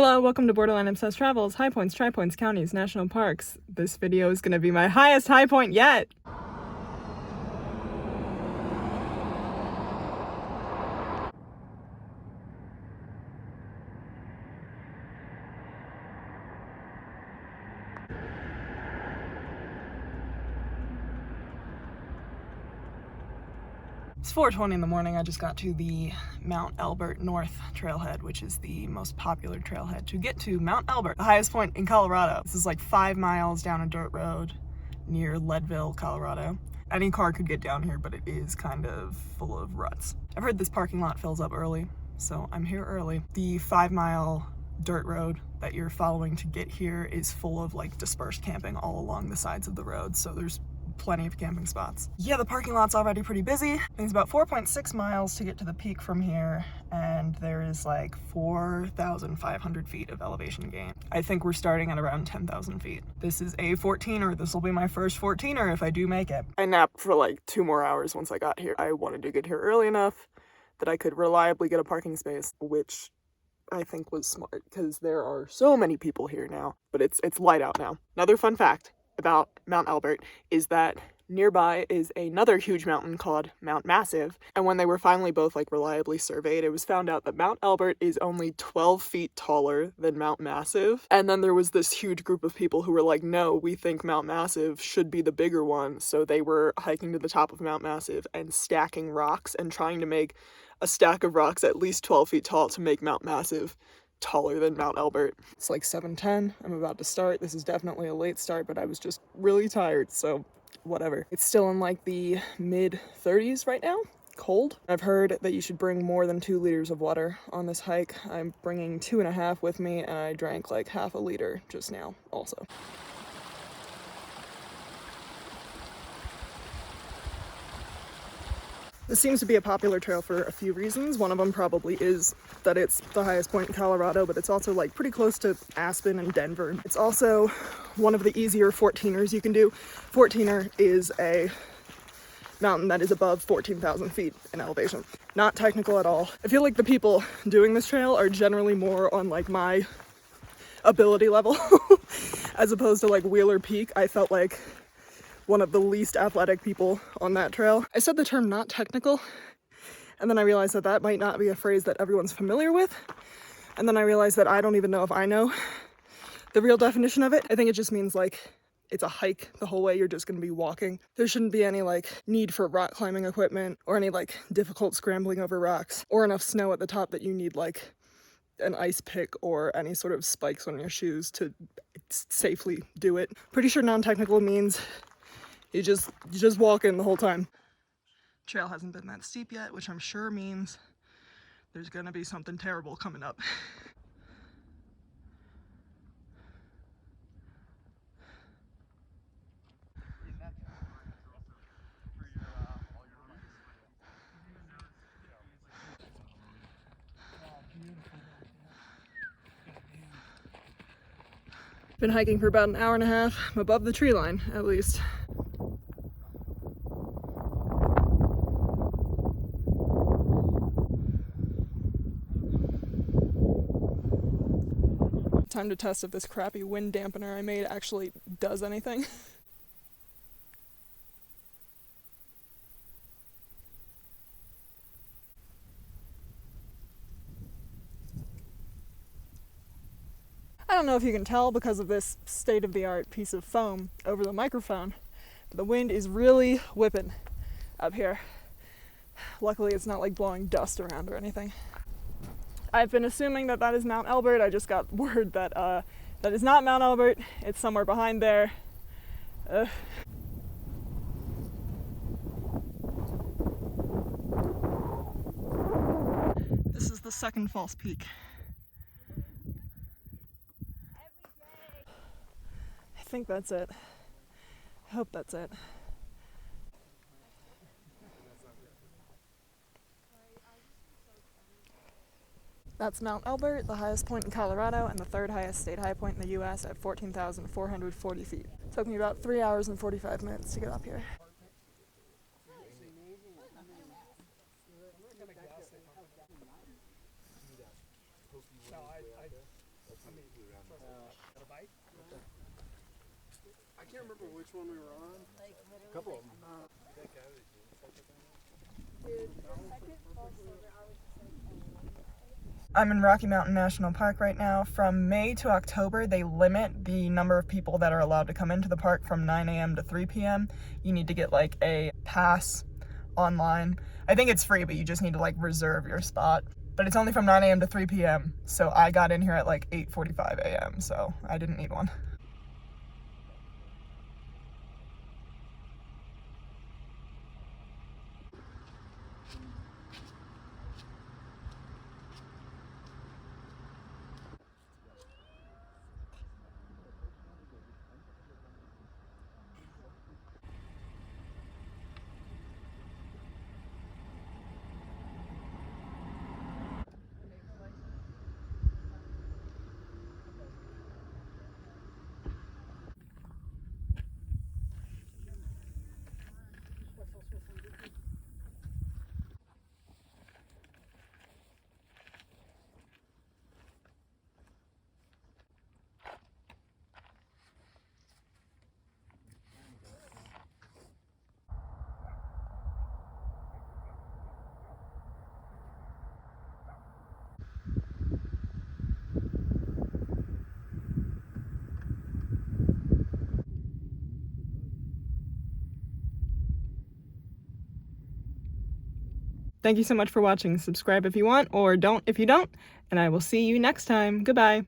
Hello, welcome to Borderline Obsessed Travels, High Points, Tri Points, Counties, National Parks. This video is going to be my highest high point yet. It's 4:20 in the morning. I just got to the Mount Elbert North trailhead, which is the most popular trailhead to get to Mount Elbert, the highest point in Colorado. This is like 5 miles down a dirt road near Leadville, Colorado. Any car could get down here, but it is kind of full of ruts. I've heard this parking lot fills up early, so I'm here early. The 5-mile dirt road that you're following to get here is full of like dispersed camping all along the sides of the road, so there's plenty of camping spots. Yeah, the parking lot's already pretty busy. I think it's about 4.6 miles to get to the peak from here, and there is like 4,500 feet of elevation gain. I think we're starting at around 10,000 feet. This is a 14er. This will be my first 14er if I do make it. I napped for like 2 more hours once I got here. I wanted to get here early enough that I could reliably get a parking space, which I think was smart because there are so many people here now, but it's light out now. Another fun fact about Mount Elbert is that nearby is another huge mountain called Mount Massive, and when they were finally both like reliably surveyed, it was found out that Mount Elbert is only 12 feet taller than Mount Massive. And then there was this huge group of people who were like, no, we think Mount Massive should be the bigger one, so they were hiking to the top of Mount Massive and stacking rocks and trying to make a stack of rocks at least 12 feet tall to make Mount Massive taller than Mount Elbert. It's like 7:10. I'm about to start. This is definitely a late start, but I was just really tired, so whatever. It's still in like the mid 30s right now. Cold. I've heard that you should bring more than 2 liters of water on this hike. I'm bringing 2.5 with me, and I drank like half a liter just now also. This seems to be a popular trail for a few reasons. One of them probably is that it's the highest point in Colorado, but it's also like pretty close to Aspen and Denver. It's also one of the easier 14ers you can do. 14er is a mountain that is above 14,000 feet in elevation. Not technical at all. I feel like the people doing this trail are generally more on like my ability level as opposed to like Wheeler Peak. I felt like one of the least athletic people on that trail. I said the term not technical, and then I realized that that might not be a phrase that everyone's familiar with, and then I realized that I don't even know if I know the real definition of it. I think it just means like it's a hike the whole way. You're just gonna be walking. There shouldn't be any like need for rock climbing equipment or any like difficult scrambling over rocks or enough snow at the top that you need like an ice pick or any sort of spikes on your shoes to safely do it. Pretty sure non-technical means you just walk in the whole time. Trail hasn't been that steep yet, which I'm sure means there's gonna be something terrible coming up. Been hiking for about an hour and a half. I'm above the tree line, at least. Time to test if this crappy wind dampener I made actually does anything. I don't know if you can tell because of this state-of-the-art piece of foam over the microphone, but the wind is really whipping up here. Luckily, it's not like blowing dust around or anything. I've been assuming that that is Mount Elbert. I just got word that that is not Mount Elbert. It's somewhere behind there. This is the second false peak. I think that's it. I hope that's it. That's Mount Elbert, the highest point in Colorado and the 3rd highest state high point in the US at 14,440 feet. It took me about 3 hours and 45 minutes to get up here. I can't remember which one we were on. A couple of them. I'm in Rocky Mountain National Park right now. From May to October, they limit the number of people that are allowed to come into the park from 9 a.m. to 3 p.m. You need to get like a pass online. I think it's free, but you just need to like reserve your spot. But it's only from 9 a.m. to 3 p.m. So I got in here at like 8:45 a.m. So I didn't need one. Thank you so much for watching. Subscribe if you want, or don't if you don't, and I will see you next time. Goodbye.